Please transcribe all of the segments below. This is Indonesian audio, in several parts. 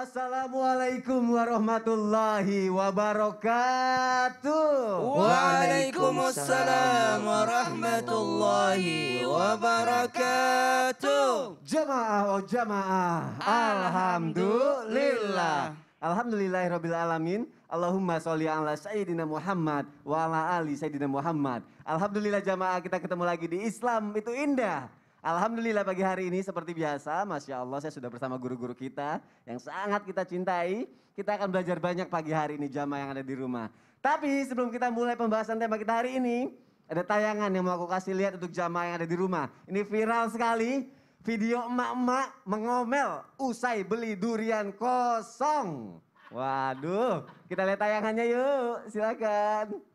Assalamualaikum warahmatullahi wabarakatuh. Waalaikumsalam warahmatullahi wabarakatuh. Jamaah oh jamaah. Alhamdulillah. Alhamdulillahirabbil alamin. Allahumma sholli ala sayyidina Muhammad wa ala ali sayyidina Muhammad. Alhamdulillah jamaah, kita ketemu lagi di Islam itu indah. Alhamdulillah pagi hari ini seperti biasa, Masya Allah saya sudah bersama guru-guru kita yang sangat kita cintai. Kita akan belajar banyak pagi hari ini jamaah yang ada di rumah. Tapi sebelum kita mulai pembahasan tema kita hari ini, ada tayangan yang mau aku kasih lihat untuk jamaah yang ada di rumah. Ini viral sekali, video emak-emak mengomel usai beli durian kosong. Waduh, kita lihat tayangannya yuk, silakan.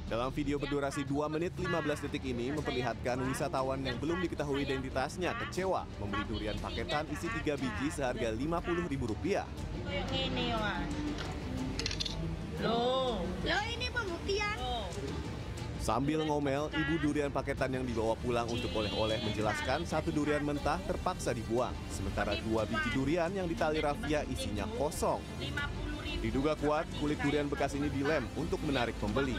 Dalam video berdurasi 2 menit 15 detik ini memperlihatkan wisatawan yang belum diketahui identitasnya kecewa membeli durian paketan isi 3 biji seharga Rp50.000. Ini Wan. Loh ini pembuktian. Sambil ngomel, ibu durian paketan yang dibawa pulang untuk oleh-oleh menjelaskan satu durian mentah terpaksa dibuang. Sementara 2 biji durian yang ditali rafia isinya kosong. Diduga kuat, kulit durian bekas ini dilem untuk menarik pembeli.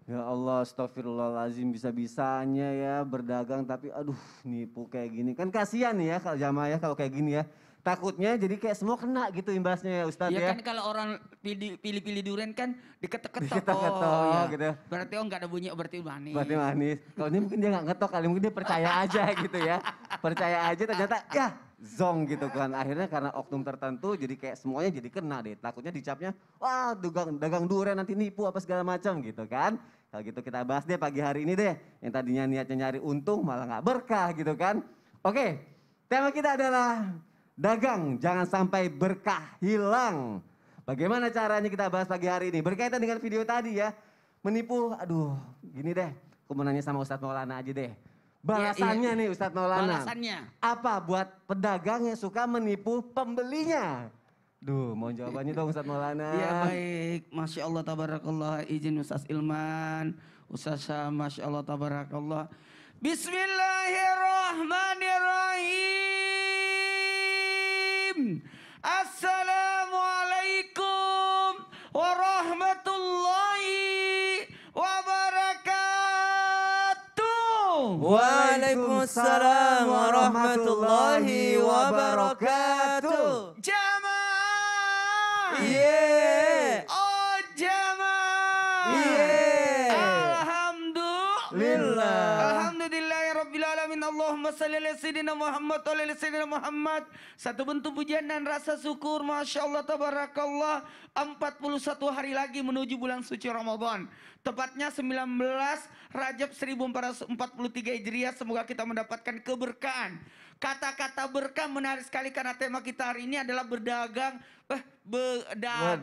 Ya Allah, astagfirullahaladzim, bisa-bisanya ya berdagang tapi aduh nipu kayak gini. Kan kasihan nih ya kalau jamaah ya kalau kayak gini ya. Takutnya jadi kayak semua kena gitu imbasnya ya Ustadz ya. Ya kan kalau orang pilih-pilih durian kan diketok-ketok. Diketok-ketok ya. gitu. Berarti nggak ada bunyi, berarti manis. Berarti manis. Kalau ini mungkin dia nggak ngetok kali, mungkin dia percaya aja gitu ya. Percaya aja ternyata ya zong gitu kan. Akhirnya karena oknum tertentu jadi kayak semuanya jadi kena deh. Takutnya dicapnya, wah dagang durian nanti nipu apa segala macam gitu kan. Kalau gitu kita bahas deh pagi hari ini deh. Yang tadinya niatnya nyari untung malah nggak berkah gitu kan. Oke, tema kita adalah dagang jangan sampai berkah hilang. Bagaimana caranya kita bahas pagi hari ini? Berkaitan dengan video tadi ya. Menipu, aduh gini deh. Aku mau nanya sama Ustadz Maulana aja deh. Balasannya nih Ustadz Maulana. Balasannya. Apa buat pedagang yang suka menipu pembelinya? Duh, mohon jawabannya dong Ustadz Maulana. Ya baik, Masya Allah tabarakallah, izin Ustaz Ilman, Ustaz Syam, Masya Allah tabarakallah. Bismillahirrahmanirrahim. Assalamualaikum warahmatullahi wabarakatuh. Waalaikumsalam warahmatullahi wabarakatuh. Jamaah. Yeah. Oh jamaah. Yeah. Alhamdulillah. Alhamdulillahirabbil alamin. Allahumma shalli ala sayyidina Muhammad wa ala sayyidina Muhammad. Satu bentuk pujian dan rasa syukur, Masya Allah tabarakallah. 41 hari lagi menuju bulan suci Ramadan. Tepatnya 19 Rajab 1443 Hijriah. Semoga kita mendapatkan keberkahan. Kata-kata berkah menarik sekali karena tema kita hari ini adalah berdagang. Berdagang.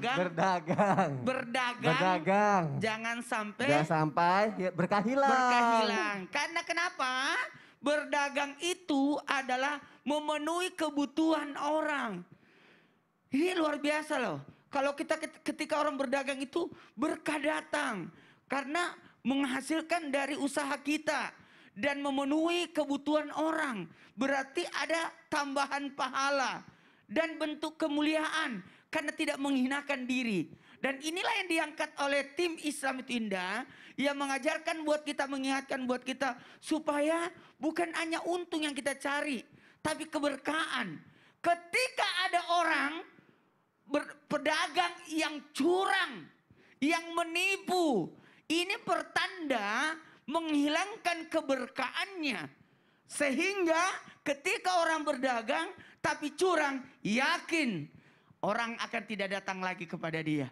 Jangan sampai ya, berkah hilang. berkah hilang. Karena kenapa? Berdagang itu adalah memenuhi kebutuhan orang. Ini luar biasa loh. Kalau kita ketika orang berdagang itu berkah datang. Karena menghasilkan dari usaha kita. Dan memenuhi kebutuhan orang. Berarti ada tambahan pahala. Dan bentuk kemuliaan. Karena tidak menghinakan diri. Dan inilah yang diangkat oleh tim Islam itu Indah. Yang mengajarkan buat kita, mengingatkan buat kita. Supaya bukan hanya untung yang kita cari. Tapi keberkahan. Ketika ada orang pedagang yang curang. Yang menipu. Ini pertanda menghilangkan keberkahannya. Sehingga ketika orang berdagang tapi curang, yakin orang akan tidak datang lagi kepada dia.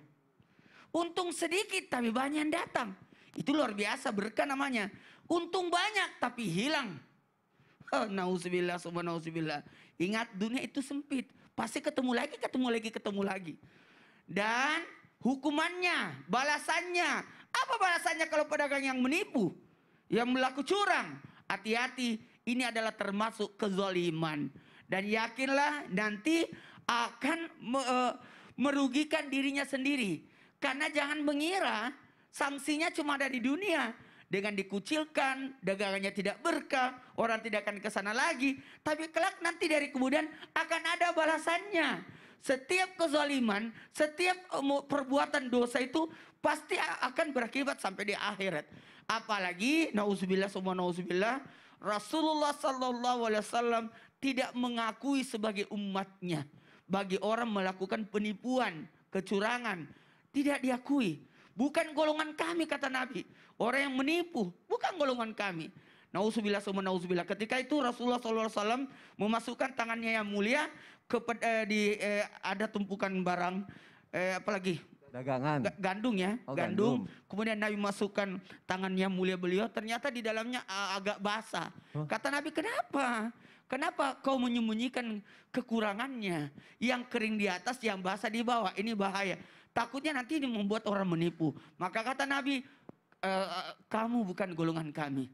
Untung sedikit tapi banyak yang datang. Itu luar biasa, berkah namanya. Untung banyak tapi hilang. Nauzubillah, subhanallah. Ingat dunia itu sempit. Pasti ketemu lagi. Dan hukumannya, balasannya. Apa balasannya kalau pedagang yang menipu? Yang berlaku curang? Hati-hati, ini adalah termasuk kezaliman. Dan yakinlah nanti akan merugikan dirinya sendiri. Karena jangan mengira sanksinya cuma ada di dunia. dengan dikucilkan, dagangannya tidak berkah, orang tidak akan ke sana lagi. Tapi kelak nanti dari kemudian akan ada balasannya. Setiap kezaliman, setiap perbuatan dosa itu pasti akan berakibat sampai di akhirat. Apalagi nauzubillah summa nauzubillah, Rasulullah sallallahu alaihi wasallam tidak mengakui sebagai umatnya. Bagi orang melakukan penipuan, kecurangan, tidak diakui. Bukan golongan kami kata Nabi. Orang yang menipu bukan golongan kami. Nauzubillah summa nauzubillah. Ketika itu Rasulullah SAW memasukkan tangannya yang mulia ada tumpukan barang apalagi Dagangan. gandum ya, Oh, gandum. gandum. Kemudian Nabi masukkan tangannya mulia beliau, ternyata di dalamnya agak basah. Kata Nabi, kenapa? Kenapa kau menyembunyikan kekurangannya? Yang kering di atas, yang basah di bawah. Ini bahaya. Takutnya nanti ini membuat orang menipu. Maka kata Nabi, kamu bukan golongan kami.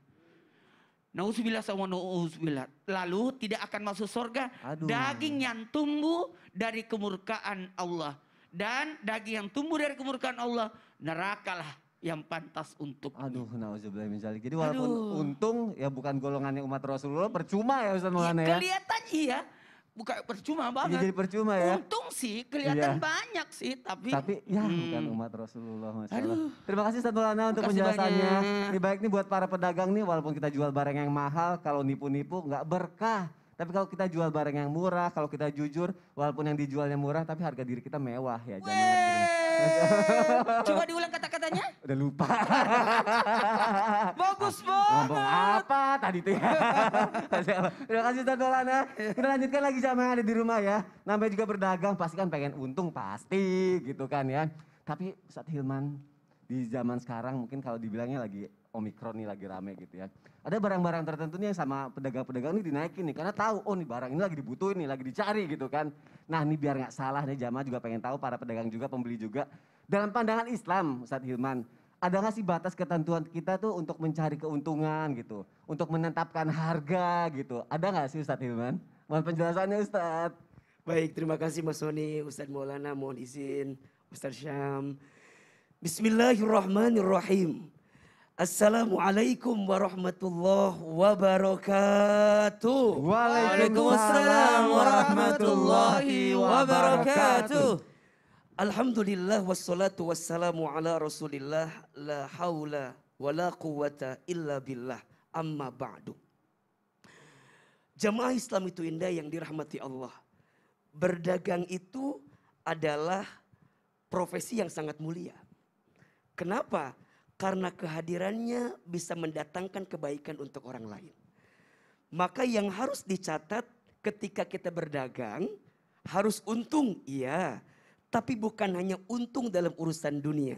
Nauzubillah sama nauzubillah. Lalu tidak akan masuk surga Aduh. daging yang tumbuh dari kemurkaan Allah. Dan daging yang tumbuh dari kemurkaan Allah, nerakalah yang pantas untuk. Aduh, nauzubillah min dzalik. Jadi walaupun Aduh. untung ya bukan golongannya umat Rasulullah, percuma ya Ustaz Maulana ya. Kelihatan iya, bukan percuma Iya, banget. jadi percuma ya. Untung sih, kelihatan Iya. banyak sih, tapi Ya bukan umat Rasulullah, Masya Allah. Aduh. Terima kasih Ustaz Maulana untuk Makasih penjelasannya. banyak. Ini baik nih buat para pedagang nih, walaupun kita jual barang yang mahal, kalau nipu-nipu nggak berkah. Tapi kalau kita jual barang yang murah, kalau kita jujur, walaupun yang dijualnya murah, tapi harga diri kita mewah ya. Coba diulang kata-katanya. Udah lupa. Bagus Ngomong banget. apa tadi tuh ya? Terima kasih Ustaz Maulana. Kita lanjutkan lagi sama yang ada di rumah ya. Namanya juga berdagang pasti kan pengen untung pasti gitu kan ya. Tapi Ustaz Hilman di zaman sekarang mungkin kalau dibilangnya lagi Omikron nih lagi rame gitu ya. Ada barang-barang tertentu nih yang sama pedagang-pedagang ini dinaikin nih. Karena tahu oh nih barang ini lagi dibutuhin nih, lagi dicari gitu kan. Nah ini biar nggak salah nih jamaah juga pengen tahu, para pedagang juga, pembeli juga. Dalam pandangan Islam Ustaz Hilman, ada nggak sih batas ketentuan kita tuh untuk mencari keuntungan gitu? Untuk menetapkan harga gitu. Ada nggak sih Ustaz Hilman? Mohon penjelasannya Ustaz. Baik, terima kasih Mas Soni, Ustadz Maulana, mohon izin, Ustadz Syam. Bismillahirrahmanirrahim. Assalamualaikum warahmatullahi wabarakatuh. Waalaikumsalam warahmatullahi wabarakatuh. Alhamdulillah wassalatu wassalamu ala rasulillah. La hawla wa la quwata illa billah. Amma ba'du. Jamaah Islam itu indah yang dirahmati Allah. Berdagang itu adalah profesi yang sangat mulia. Kenapa? Karena kehadirannya bisa mendatangkan kebaikan untuk orang lain. Maka yang harus dicatat ketika kita berdagang, harus untung, iya. Tapi bukan hanya untung dalam urusan dunia.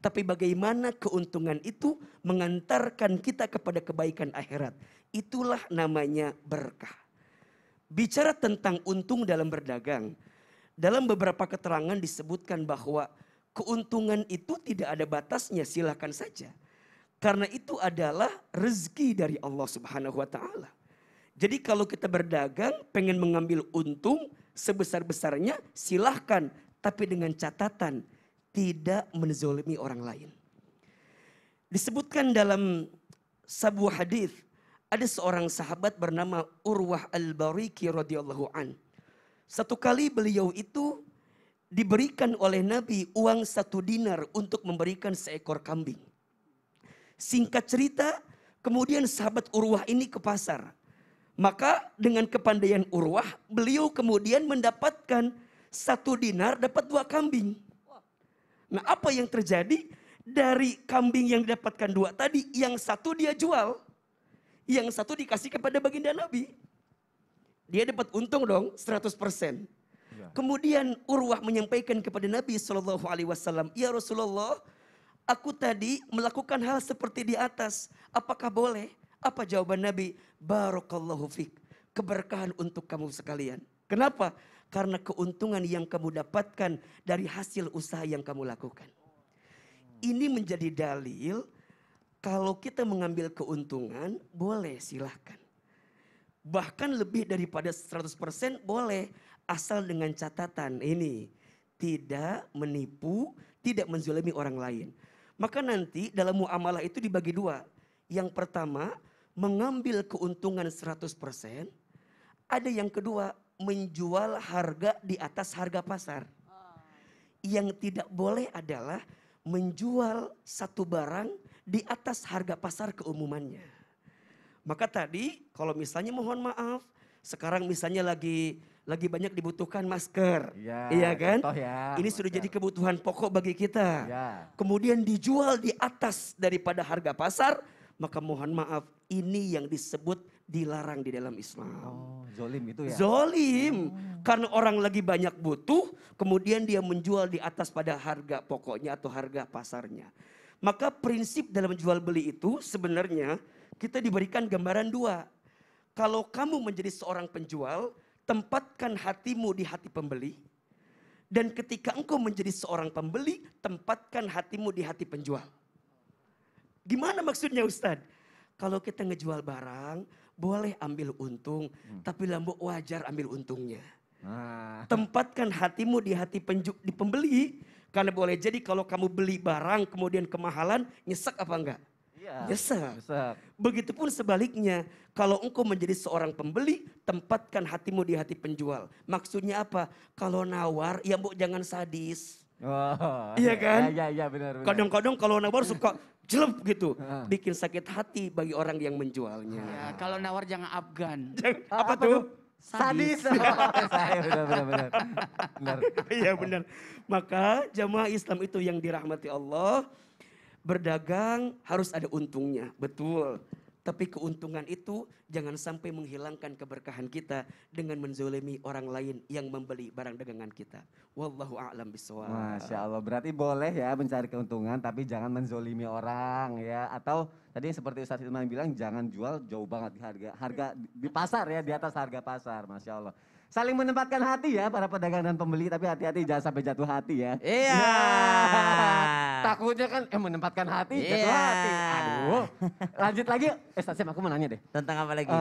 Tapi bagaimana keuntungan itu mengantarkan kita kepada kebaikan akhirat. Itulah namanya berkah. Bicara tentang untung dalam berdagang, dalam beberapa keterangan disebutkan bahwa keuntungan itu tidak ada batasnya, silakan saja. Karena itu adalah rezeki dari Allah Subhanahu wa taala. Jadi kalau kita berdagang pengen mengambil untung sebesar-besarnya silahkan, tapi dengan catatan tidak menzalimi orang lain. Disebutkan dalam sebuah hadis, ada seorang sahabat bernama Urwah Al-Bariki radhiyallahu an. Satu kali beliau itu diberikan oleh Nabi uang 1 dinar untuk memberikan seekor kambing. Singkat cerita, kemudian sahabat Urwah ini ke pasar. Maka dengan kepandaian Urwah, beliau kemudian mendapatkan 1 dinar dapat 2 kambing. Nah apa yang terjadi? Dari kambing yang didapatkan 2 tadi, yang 1 dia jual. Yang 1 dikasih kepada baginda Nabi. Dia dapat untung dong 100%. Kemudian Urwah menyampaikan kepada Nabi SAW, ya Rasulullah, aku tadi melakukan hal seperti di atas. Apakah boleh? Apa jawaban Nabi? Barakallahu fik. Keberkahan untuk kamu sekalian. Kenapa? Karena keuntungan yang kamu dapatkan dari hasil usaha yang kamu lakukan. Ini menjadi dalil kalau kita mengambil keuntungan boleh silahkan. Bahkan lebih daripada 100% boleh. Asal dengan catatan ini tidak menipu, tidak menzalimi orang lain. Maka nanti dalam muamalah itu dibagi 2. Yang pertama, mengambil keuntungan 100%. Ada yang kedua, menjual harga di atas harga pasar. Yang tidak boleh adalah menjual satu barang di atas harga pasar keumumannya. Maka tadi kalau misalnya mohon maaf, sekarang misalnya lagi banyak dibutuhkan masker. Iya kan? contoh ya, Ini sudah masker. jadi kebutuhan pokok bagi kita. Ya. Kemudian dijual di atas daripada harga pasar, maka mohon maaf, ini yang disebut dilarang di dalam Islam. Oh, zolim itu ya. Zolim. Karena orang lagi banyak butuh, kemudian dia menjual di atas pada harga pokoknya atau harga pasarnya. Maka prinsip dalam jual beli itu sebenarnya kita diberikan gambaran dua. Kalau kamu menjadi seorang penjual, tempatkan hatimu di hati pembeli. Dan ketika engkau menjadi seorang pembeli, tempatkan hatimu di hati penjual. Gimana maksudnya Ustadz? Kalau kita ngejual barang, boleh ambil untung, tapi lambok wajar ambil untungnya. Nah, Tempatkan hatimu di hati di pembeli. Karena boleh jadi kalau kamu beli barang kemudian kemahalan, nyesek apa enggak? iya. Nyesek. Nyesek. Begitupun sebaliknya, kalau engkau menjadi seorang pembeli, tempatkan hatimu di hati penjual. Maksudnya apa? Kalau nawar, ya mbok jangan sadis. Oh, Iya kan? Iya benar. Kadang-kadang kalau nawar suka jelek gitu. Bikin sakit hati bagi orang yang menjualnya. Ya, kalau nawar jangan Afgan. Apa tuh? Sadis. Saya benar. Benar. Iya benar. Maka jamaah Islam itu yang dirahmati Allah, berdagang harus ada untungnya, betul. Tapi keuntungan itu jangan sampai menghilangkan keberkahan kita dengan menzolimi orang lain yang membeli barang dagangan kita. Wallahu a'lam bishawab. Masya Allah, berarti boleh ya mencari keuntungan tapi jangan menzolimi orang ya. Atau tadi seperti Ustadz Hilman bilang jangan jual jauh banget harga di pasar ya, di atas harga pasar. Masya Allah. Saling menempatkan hati ya para pedagang dan pembeli, tapi hati-hati jangan sampai jatuh hati ya. Iya. Takutnya kan menempatkan hati, jatuh Iya. hati. Aduh. Lanjut lagi, Ustadz Syam, aku mau nanya deh. Tentang apa lagi?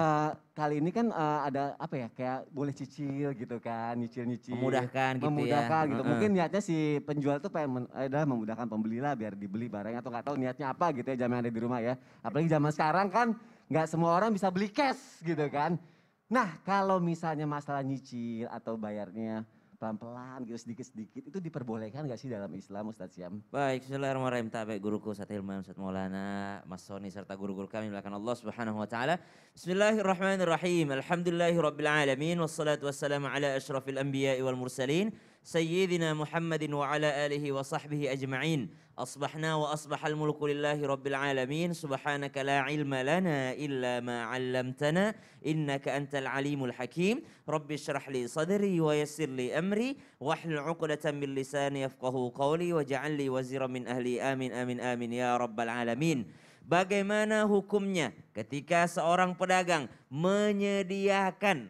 Kali ini kan ada apa ya, kayak boleh cicil gitu kan, nyicil-nyicil. Memudahkan gitu ya. Memudahkan gitu. Heeh. Mungkin niatnya si penjual tuh pengen adalah memudahkan pembeli lah biar dibeli barangnya, atau nggak tahu niatnya apa gitu ya, zaman yang ada di rumah ya. Apalagi zaman sekarang kan nggak semua orang bisa beli cash gitu kan. Nah kalau misalnya masalah nyicil atau bayarnya pelan-pelan gitu sedikit-sedikit, itu diperbolehkan nggak sih dalam Islam Ustadz Syam? Baik, bismillahirrahmanirrahim. Tabe guruku Ustadz Hilman, Ustadz Maulana, Mas Soni serta guru-guru kami dimuliakan Allah Subhanahu wa taala. Bismillahirrahmanirrahim. Alhamdulillahirabbil alamin wassalatu wassalamu ala asyrafil anbiya'i wal mursalin sayyidina Muhammadin wa ala alihi wa sahbihi ajma'in. Asbahna wa asbahal mulku lillahi rabbil alamin. Subhanaka la ilma lana illa ma 'allamtana innaka antal alimul hakim. Rabbi shrah li sadri wa yassir li amri wahlul 'uqdatam min lisani yafqahu qawli waj'al li waziran min ahli. Amin amin amin ya rabbal alamin. Bagaimana hukumnya ketika seorang pedagang menyediakan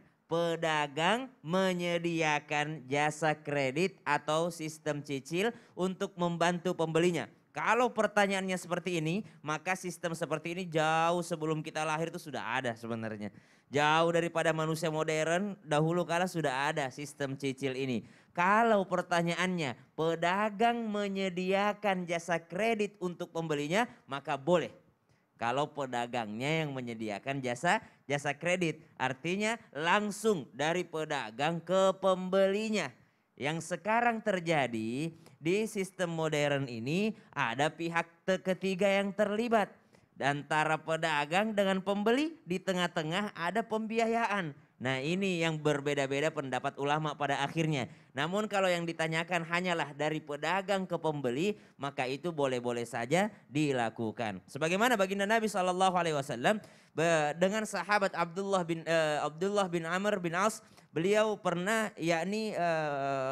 jasa kredit atau sistem cicil untuk membantu pembelinya? Kalau pertanyaannya seperti ini, maka sistem seperti ini jauh sebelum kita lahir itu sudah ada sebenarnya. Jauh daripada manusia modern, dahulu kala sudah ada sistem cicil ini. Kalau pertanyaannya, pedagang menyediakan jasa kredit untuk pembelinya, maka boleh. Kalau pedagangnya yang menyediakan jasa kredit, artinya langsung dari pedagang ke pembelinya. Yang sekarang terjadi di sistem modern ini, ada pihak ketiga yang terlibat. Antara pedagang dengan pembeli, di tengah-tengah ada pembiayaan. Nah ini yang berbeda-beda pendapat ulama pada akhirnya. Namun kalau yang ditanyakan hanyalah dari pedagang ke pembeli, maka itu boleh-boleh saja dilakukan. Sebagaimana baginda Nabi SAW dengan sahabat Abdullah bin Amr bin As, beliau pernah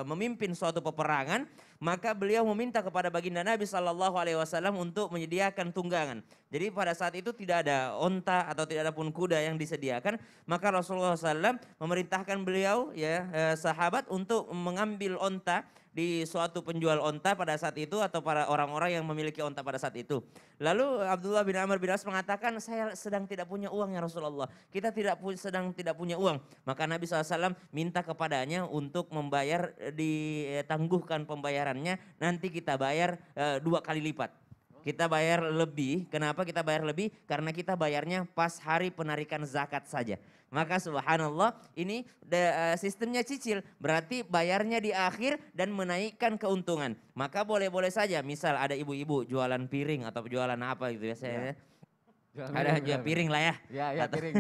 memimpin suatu peperangan, maka beliau meminta kepada baginda Nabi SAW untuk menyediakan tunggangan. Jadi pada saat itu tidak ada onta atau tidak ada pun kuda yang disediakan, maka Rasulullah SAW memerintahkan beliau sahabat untuk mengambil onta di suatu penjual onta pada saat itu atau para orang-orang yang memiliki onta pada saat itu. Lalu Abdullah bin Amr bin As mengatakan, saya sedang tidak punya uang ya Rasulullah. Kita sedang tidak punya uang. Maka Nabi SAW minta kepadanya untuk membayar, ditangguhkan pembayarannya, nanti kita bayar 2 kali lipat. Kita bayar lebih. Kenapa kita bayar lebih? Karena kita bayarnya pas hari penarikan zakat saja. Maka subhanallah ini sistemnya cicil. Berarti bayarnya di akhir dan menaikkan keuntungan. Maka boleh-boleh saja. Misal ada ibu-ibu jualan piring atau jualan apa gitu biasanya. Ada jual piring lah ya. Ya, piring.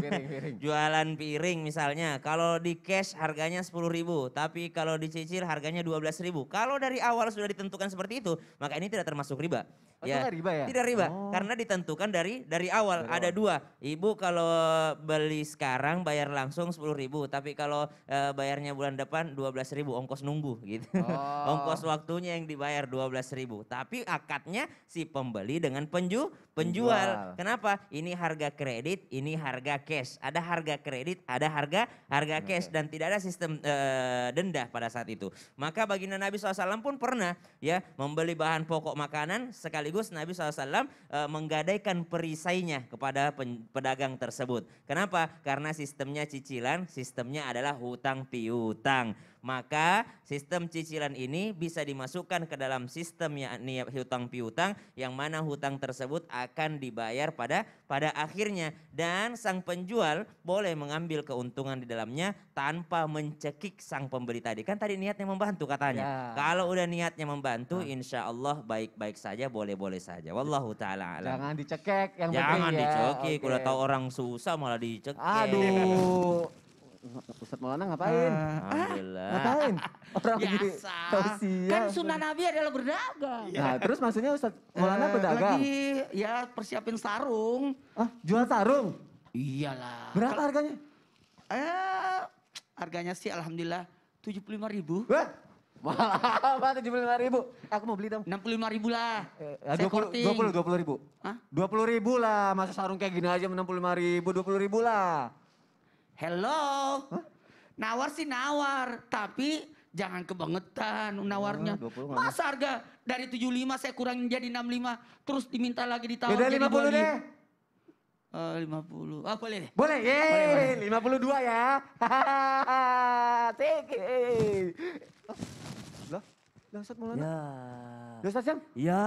Jualan piring misalnya. Kalau di cash harganya 10.000. Tapi kalau dicicil harganya 12.000. Kalau dari awal sudah ditentukan seperti itu. Maka ini tidak termasuk riba. Oh, itu nggak riba ya? Tidak riba. Oh. Karena ditentukan dari awal. Ada dua. Ibu kalau beli sekarang bayar langsung 10.000. Tapi kalau bayarnya bulan depan 12.000. Ongkos nunggu gitu. Oh. Ongkos waktunya yang dibayar 12.000. Tapi akadnya si pembeli dengan penjual. Kenapa? Ini harga kredit, ini harga cash. Ada harga kredit, ada harga cash. Dan tidak ada sistem denda pada saat itu. Maka baginda Nabi SAW pun pernah ya membeli bahan pokok makanan. Sekaligus Nabi SAW menggadaikan perisainya kepada pedagang tersebut. Kenapa? Karena sistemnya cicilan, sistemnya adalah hutang piutang. Maka sistem cicilan ini bisa dimasukkan ke dalam sistem yakni hutang piutang yang mana hutang tersebut akan dibayar pada akhirnya dan sang penjual boleh mengambil keuntungan di dalamnya tanpa mencekik sang pembeli tadi. Kan tadi niatnya membantu katanya. Ya. Kalau udah niatnya membantu insya Allah baik-baik saja, boleh-boleh saja. Wallahu ta'ala alam. Jangan dicekek yang Jangan penting ya. dicekik, Oke. udah tahu orang susah malah dicekik. Aduh. Ustadz Maulana ngapain? Alhamdulillah. Ngapain? Orang lagi Biasa. tausiah. Kan sunnah Nabi adalah berdagang. Nah, terus maksudnya Ustadz Maulana berdagang? Lagi ya persiapin sarung. Ah, jual sarung? Iyalah. Berapa harganya? Harganya sih alhamdulillah 75.000. Wah, mahal banget 75.000. Aku mau beli dong. 65.000 lah. Saya 20 korting. 20.000. Hah? 20.000 lah. Masa sarung kayak gini aja 65.000, 20.000 lah. Hello. Nawar sih nawar, tapi jangan kebangetan nawarnya. 20 nggak Masa harga dari 75 saya kurangin jadi 65, terus diminta lagi ditawar Beda jadi 50 deh. 50. Ah boleh deh. Boleh, yeay. 52 ya. Tiki. Lah, Ustadz Maulana. Ya. Ya Ustadz Syam. Ya,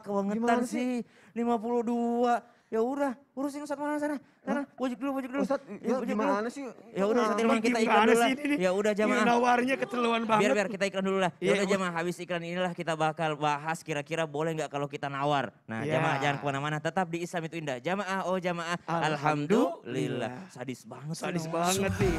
kebangetan Gimana sih. 52. Ya udah, urusin Ustadz Maulana sana. Sana, pojok dulu. Ustadz, ya Pojok gimana sih? Ya udah Ustadz Ilman kita iklan Gimana dulu lah. sih ini nih? Ya udah jamaah. Nawarnya keterlaluan banget. Biar kita iklan dulu lah. Ya Iya, udah jamaah, habis iklan inilah kita bakal bahas kira-kira boleh nggak kalau kita nawar. Nah Ya. jamaah jangan kemana-mana, tetap di Islam itu indah. Jamaah, oh jamaah. Alhamdulillah. Sadis banget. Sadis banget nih.